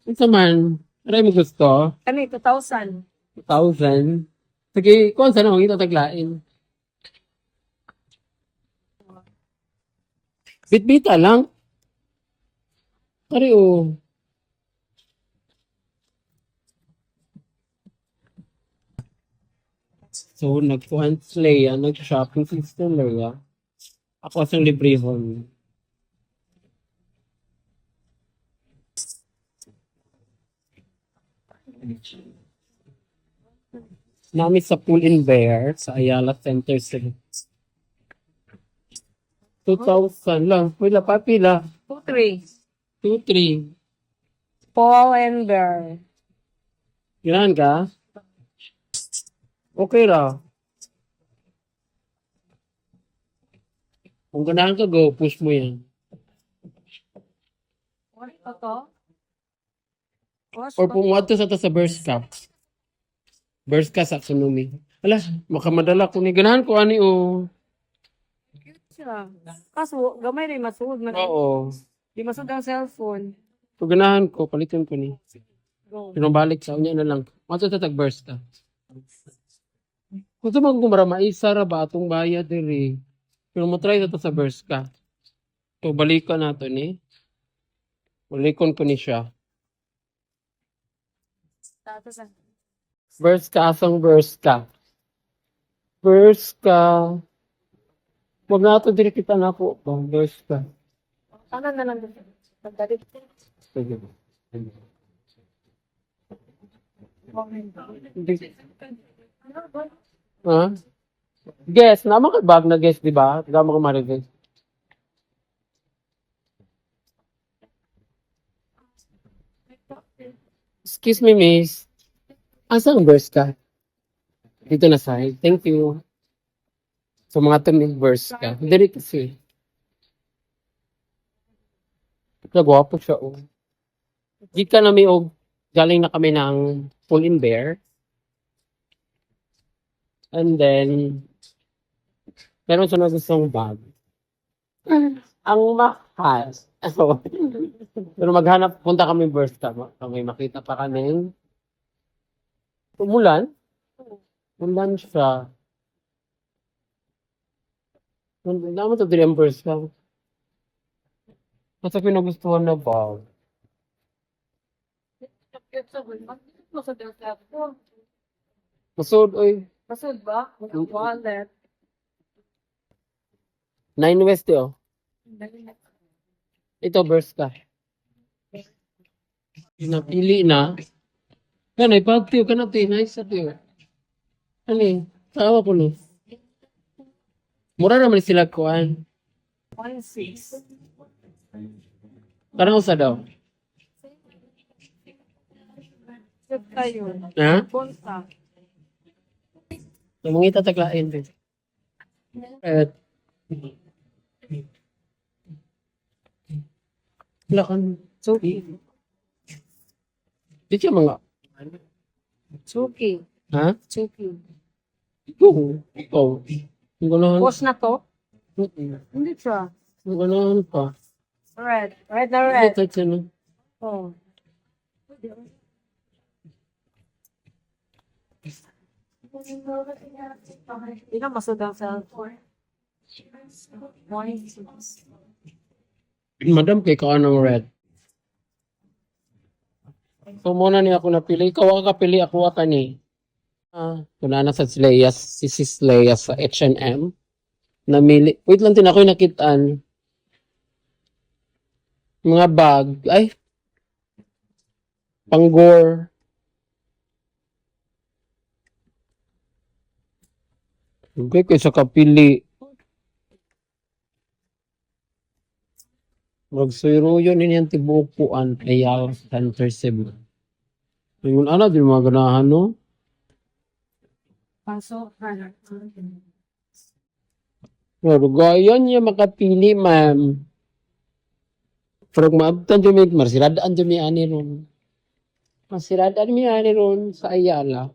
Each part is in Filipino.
Ito man, aray mo gusto? Kani, 2,000. 1,000. Sige, kung saan akong ito taglain. Bit-bita lang. Ari o. So, nagkuhan si Leia, nag-shopping si Sister Leia. Ako asang librehon. Nami sa Pool and Bear sa Ayala Center City. 2,000 lang. Wala pa pila. 2,300. 2,300. Paul and Bear. Ganahan ka? Okay ra. Kung ganahan ka, go. Push mo yan. Ano to? Or pumunta sa ta sa Berska. Berska sa Tsunami. Ala, makamadala ko ni. Ganahan ko ani o. Siya. Kaso, gamay rin masud. Oo. Di masud ang cellphone. Kung ganahan ko, palitin ko ni. Go. Pero balik sa unya na lang. Mato sa tag Berska. Kung sa mga gumara, maisa ra ba atong bayad diri. Pero matry na to sa Berska. So, balikan nato ni. Balikon ko ni siya. Berska, asang Berska. Berska. Huwag na ito diri kita na po. Berska. Ano na lang. Pagdalit. Sige. Ha? Guess, naman ka bag na guess, di ba? Tiga mo ka marinig. Excuse me, miss. Asang verse ka? Dito na side. Thank you. So, mga tuming verse ka. Dili kasi. Nagwapo siya, oh. Di ka na may, oh, galing na kami ng Pull and Bear. And then, meron siya na gustong bag. Ang mahal. So, pero maghanap, punta kami first time. Kami makita pa kami. Umulan. Umulan siya. Naman ito din ang first time. Basta pinagustuhan na ba? Masod, oy. Masud ba? Wallet. 9 West, oh. Ito, burst ka. Napili na. Yan, ipagtiyo ka na, tinay sa tiyo. Ano eh, tawa ko no. Mura naman sila kuhan. 1,600. Parang usa daw. Sud kayo. Ha? Punta. Namangita taglain din. At, wala kan. Suki. Di siya mga, Suki. ha? Suki. Ikaw. Ang ganahan. Post na to? Mm-mm. Hindi siya. Ang ganahan pa. Red. Red na red. Ito, ito, Oh. Hindi na masud ang cellphone. 1,600. Madam, kay ka anong red. So, muna niya ako napili. Ikaw ang kapili, ako ka ni. Kuna na sa Leia, si Sis Leia sa H&M. Namili. Wait lang din ako yung nakitaan. Mga bag. Ay. Panggor. Okay, kaysa kapili. Magsuyro yun yung tibukuan. Ayala Center Cebu. Yung ano, di mga ganahan, no? Pasok. Pero gayon niya makapili, ma'am. Pero maabtan dyan may marsiradaan dyan may ani ron. Marsiradaan may ani ron sa Ayala.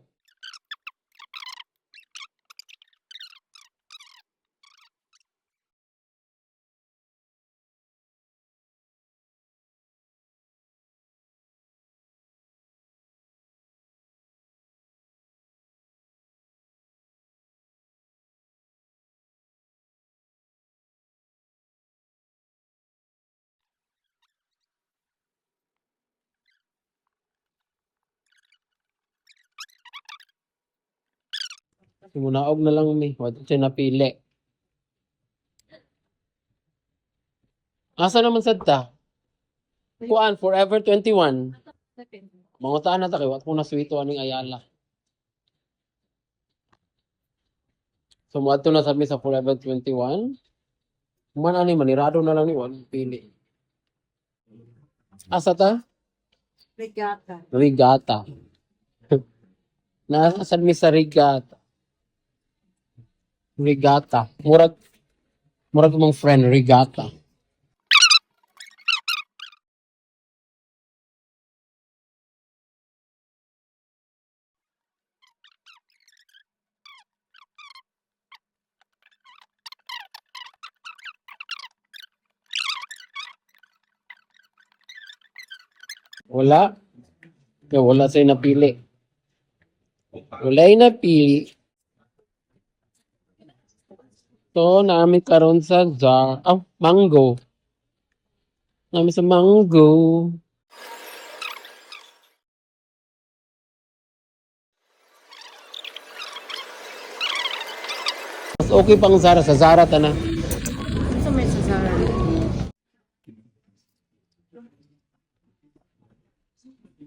Munaog na lang mi. Wala siya napili. Asa naman sad ta? Kuan, Forever 21. Mangutaan na ta kay wat ko na sweeto aning Ayala. So mo na sa mi sa Forever 21. Man ani manirado na lang ni wala pili. Asa ta? Regata. Rigata. Nasa sad mi sa Rigata. Rigata. Murag mong friend Rigata. Wala. Kaya wala sa'yo napili. Wala yung napili. So, namin karon sa jar. Oh, mango. Namin sa mango. Mas okay pang Zara. Sa Zara ta na. Sa may sasara.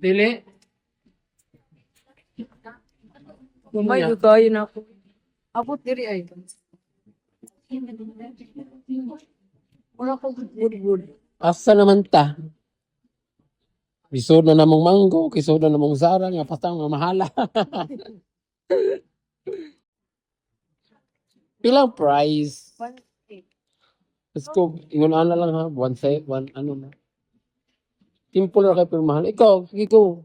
Dili. Gamay yung kayo na ako. Abot diri ay. Wala ko good. Asa naman ta? Isod na namang mango. Isod na namang Zara. Nga patang nga mahala. Pilang price? 1.8. Let's go. Ingon na lang ha. One set. One ano na. Simple ra kay pero mahal. Ikaw. Sige go.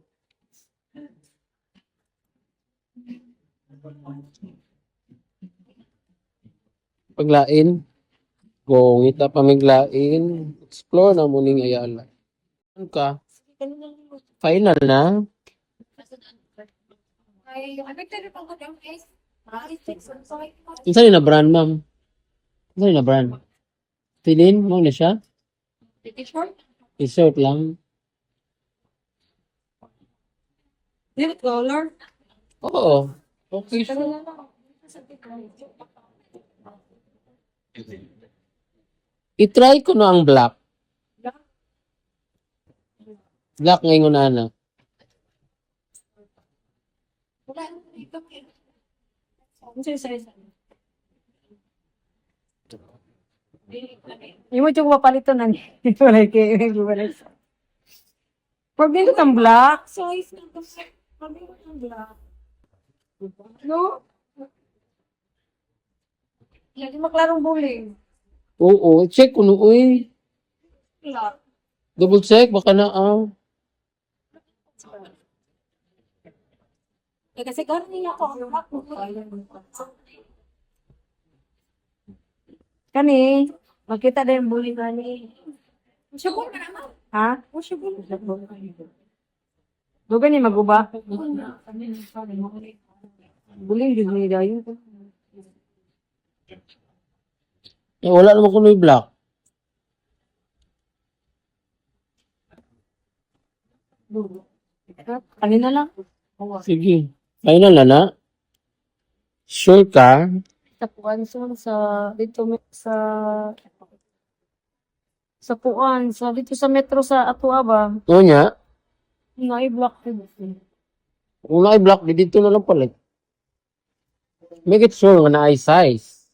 Paglain. Go. Ngita pamiglain. Explore na mo ning Ayala. Ano ka? Final na? Unsa ni na brand, ma'am? Unsa ni na brand? Tilin mo na siya? T-shirt lang. Dili color. Oo. Okay siya. I-try ko na ang black. Black ngayon na na. Imo yung mapalito na ni. Wala kayo. Pag dito ang black. Size na to. Pag dito ang black. No? Hindi maklarong buling. Oo. Check ko no. Uy. Black. Double check. Baka na Kasi gano'n niya ako ang black. Kani, makita din buling kani. Usibol ka naman. Ha? Usibol. Dugan ni maguba. Buling din ni dayon. Eh, wala naman ko yung black. Kanina lang. Sige. Final na na. Sure ka? Sa Puanson, sa dito sa Puan, sa dito sa metro sa Atua ba? Oo niya. Na-i-block din. Kung na-block, di dito na lang pala. Make it sure nga na ay size.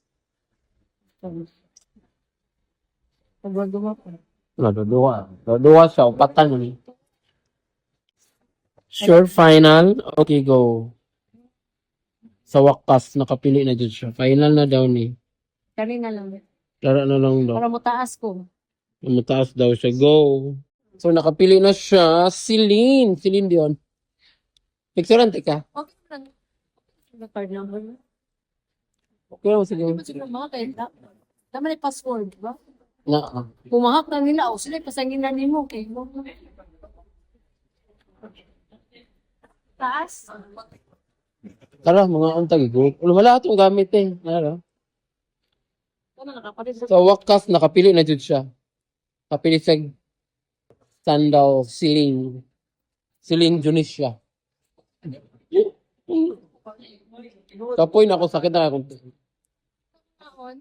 Pagwagawa ko. Naduduwa. Naduduwa siya. Upatan ni. Sure final. Okay, go. Sa wakas, nakapili na dyan siya. Final na daw ni. Kanina lang. Lara na lang daw. Para mo taas ko. Mataas daw siya. Go. So, nakapili na siya. Celine. Celine Dion. Picturante ka. Okay lang. Ano card number mo? Okay lang, sige. Di ba sila mga kaya? Tama na yung password, di ba? Na, Pumahak na nila. O sila, pasangin na nimo. Okay. Taas. tara, mga untag. Go. Wala itong gamit eh. Tara. Tama, nakapalit sa Sa wakas, nakapili na dyan siya. Nakapili sa Sandal Celine. Celine Dionisio. Kapoy na ako, sakit na akong. Taon.